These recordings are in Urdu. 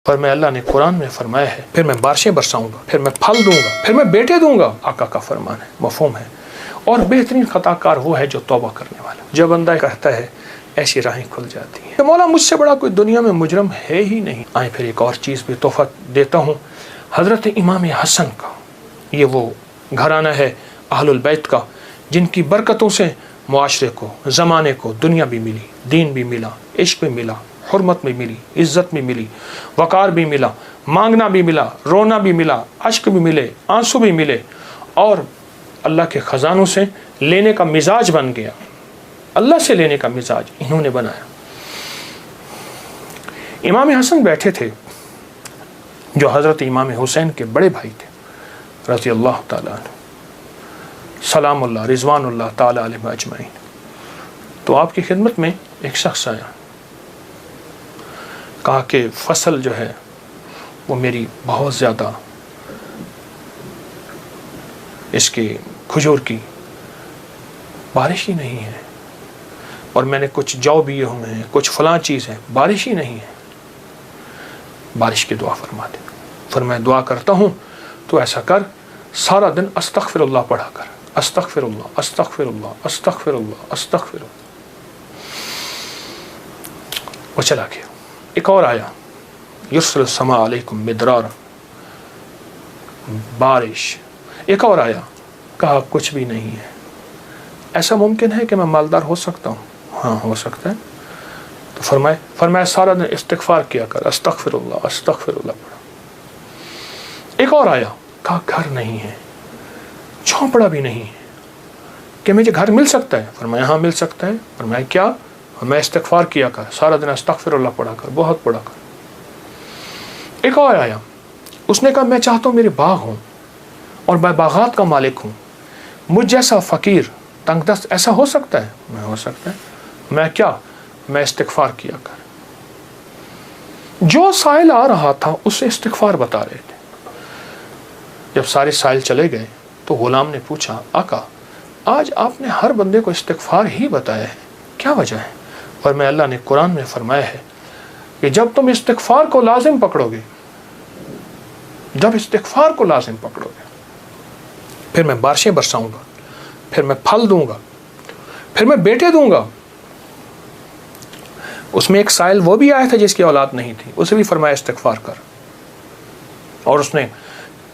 فرمایا اللہ نے قرآن میں فرمایا ہے پھر میں بارشیں برساؤں گا، پھر میں پھل دوں گا، پھر میں بیٹے دوں گا۔ آقا کا فرمان ہے، مفہوم ہے۔ اور بہترین خطا کار وہ ہے جو توبہ کرنے والا، جو بندہ کہتا ہے ایسی راہیں کھل جاتی ہیں کہ مولا مجھ سے بڑا کوئی دنیا میں مجرم ہے ہی نہیں۔ آئیں پھر ایک اور چیز بھی تحفہ دیتا ہوں، حضرت امام حسن کا، یہ وہ گھرانہ ہے اہل البیت کا جن کی برکتوں سے معاشرے کو، زمانے کو دنیا بھی ملی، دین بھی ملا، عشق بھی ملا، حرمت بھی ملی، عزت بھی ملی، وقار بھی ملا، مانگنا بھی ملا، رونا بھی ملا، اشک بھی ملے، آنسو بھی ملے، اور اللہ کے خزانوں سے لینے کا مزاج بن گیا۔ اللہ سے لینے کا مزاج انہوں نے بنایا۔ امام حسن بیٹھے تھے جو حضرت امام حسین کے بڑے بھائی تھے رضی اللہ تعالیٰ عنہ، سلام اللہ رضوان اللہ تعالیٰ علیہ اجمعین۔ تو آپ کی خدمت میں ایک شخص آیا، کہا کہ فصل جو ہے وہ میری بہت زیادہ، اس کی کھجور کی بارش ہی نہیں ہے، اور میں نے کچھ جو بیے ہوئے ہیں، کچھ فلاں چیز ہے، بارش ہی نہیں ہے، بارش کی دعا فرما دے۔ فرمایا دعا کرتا ہوں تو ایسا کر، سارا دن استغفر اللہ پڑھا کر، استغفر اللہ استغفر اللہ استغفر اللہ استغفر اللہ۔ وہ چلا گیا۔ ایک اور آیا، یرسل السماء علیکم مدرارا، بارش۔ ایک اور آیا، کہا کچھ بھی نہیں ہے۔ ایسا ممکن ہے کہ میں مالدار ہو سکتا ہوں؟ ہاں ہو سکتا ہے۔ تو فرمایا سارا دن استغفار کیا کر، استغفر اللہ استغفر اللہ پڑھا۔ ایک اور آیا، کہا گھر نہیں ہے، جھونپڑا بھی نہیں ہے، کہ مجھے گھر مل سکتا ہے؟ فرمایا ہاں مل سکتا ہے۔ فرمایا کیا؟ میں استغفار کیا کر، سارا دن استغفر اللہ پڑھا کر، بہت پڑھا کر۔ ایک اور آیا، اس نے کہا میں چاہتا ہوں میرے باغ ہوں اور میں باغات کا مالک ہوں، مجھ جیسا فقیر تنگ دست ایسا ہو سکتا ہے؟ میں ہو سکتا ہے۔ میں کیا؟ میں استغفار کیا کر۔ جو سائل آ رہا تھا اسے استغفار بتا رہے تھے۔ جب سارے سائل چلے گئے تو غلام نے پوچھا آقا آج آپ نے ہر بندے کو استغفار ہی بتایا ہے، کیا وجہ ہے؟ فرمایا اللہ نے قرآن میں فرمایا ہے کہ جب تم استغفار کو لازم پکڑو گے، جب استغفار کو لازم پکڑو گے، پھر میں بارشیں برساؤں گا، پھر میں پھل دوں گا، پھر میں بیٹے دوں گا۔ اس میں ایک سائل وہ بھی آیا تھا جس کی اولاد نہیں تھی، اسے بھی فرمایا استغفار کر، اور اس نے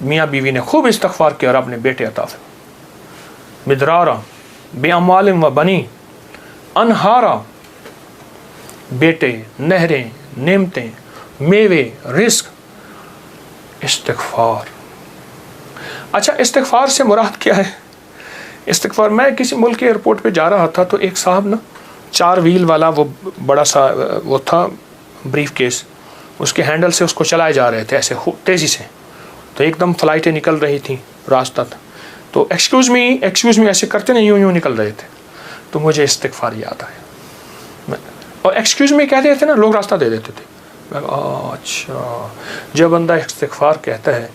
میاں بیوی نے خوب استغفار کیا اور اپنے بیٹے عطا فرمائے۔ مدرارا باموال و بنی، انہارا، بیٹے، نہریں، نعمتیں، میوے، رزق، استغفار۔ اچھا استغفار سے مراد کیا ہے؟ استغفار، میں کسی ملک کے ایئرپورٹ پہ جا رہا تھا تو ایک صاحب نا 4 ویل والا وہ بڑا سا وہ تھا بریف کیس، اس کے ہینڈل سے اس کو چلائے جا رہے تھے ایسے تیزی سے، تو ایک دم فلائٹیں نکل رہی تھیں، راستہ تھا، تو ایکسکیوز می ایسے کرتے نہیں، یوں نکل رہے تھے، تو مجھے استغفار یاد آیا، اور ایکسکیوز می کہتے تھے نا لوگ راستہ دے دیتے تھے۔ اچھا جب بندہ استغفار کہتا ہے،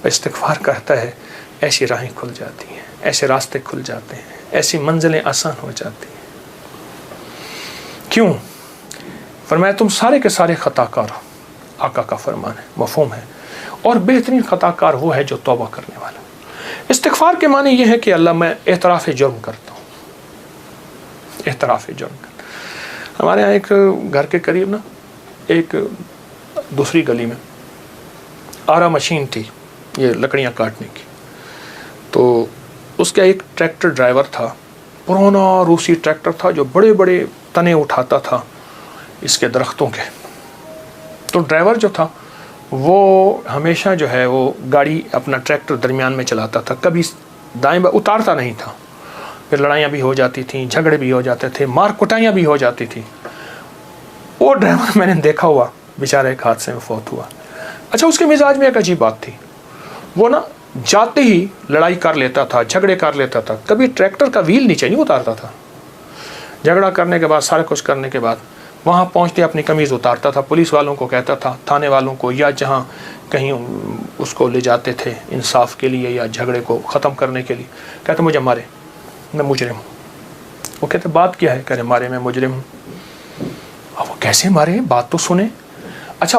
استغفار کرتا ہے، ایسی راہیں کھل جاتی ہیں، ایسے راستے کھل جاتے ہیں، ایسی منزلیں آسان ہو جاتی ہیں۔ کیوں؟ فرمایا تم سارے کے سارے خطا کار ہو، آقا کا فرمان ہے، مفہوم ہے، اور بہترین خطا کار وہ ہے جو توبہ کرنے والا۔ استغفار کے معنی یہ ہے کہ اللہ میں اعتراف جرم کرتا ہوں، اعتراف جرم کرتا ہوں۔ ہمارے یہاں ایک گھر کے قریب نا ایک دوسری گلی میں آرا مشین تھی، یہ لکڑیاں کاٹنے کی، تو اس کا ایک ٹریکٹر ڈرائیور تھا، پرانا روسی ٹریکٹر تھا جو بڑے بڑے تنے اٹھاتا تھا اس کے درختوں کے۔ تو ڈرائیور جو تھا وہ ہمیشہ جو ہے وہ گاڑی اپنا ٹریکٹر درمیان میں چلاتا تھا، کبھی دائیں بائیں اتارتا نہیں تھا، پھر لڑائیاں بھی ہو جاتی تھیں، جھگڑے بھی ہو جاتے تھے، مار کٹائیاں بھی ہو جاتی تھیں۔ وہ ڈرائیور میں نے دیکھا ہوا بیچارہ ایک حادثے میں فوت ہوا۔ اچھا اس کے مزاج میں ایک عجیب بات تھی، وہ نا جاتے ہی لڑائی کر لیتا تھا، جھگڑے کر لیتا تھا، کبھی ٹریکٹر کا ویل نیچے نہیں اتارتا تھا۔ جھگڑا کرنے کے بعد، سارا کچھ کرنے کے بعد وہاں پہنچتے اپنی قمیض اتارتا تھا، پولیس والوں کو کہتا تھا، تھانے والوں کو، یا جہاں کہیں اس کو لے جاتے تھے انصاف کے لیے یا جھگڑے کو ختم کرنے کے لیے، کہتے مجھے مارے، میں مجرم ہوں۔ وہ کہتے بات کیا ہے؟ کہتے مارے میں مجرم ہوں۔ اب وہ کیسے مارے؟ بات تو سنیں۔ اچھا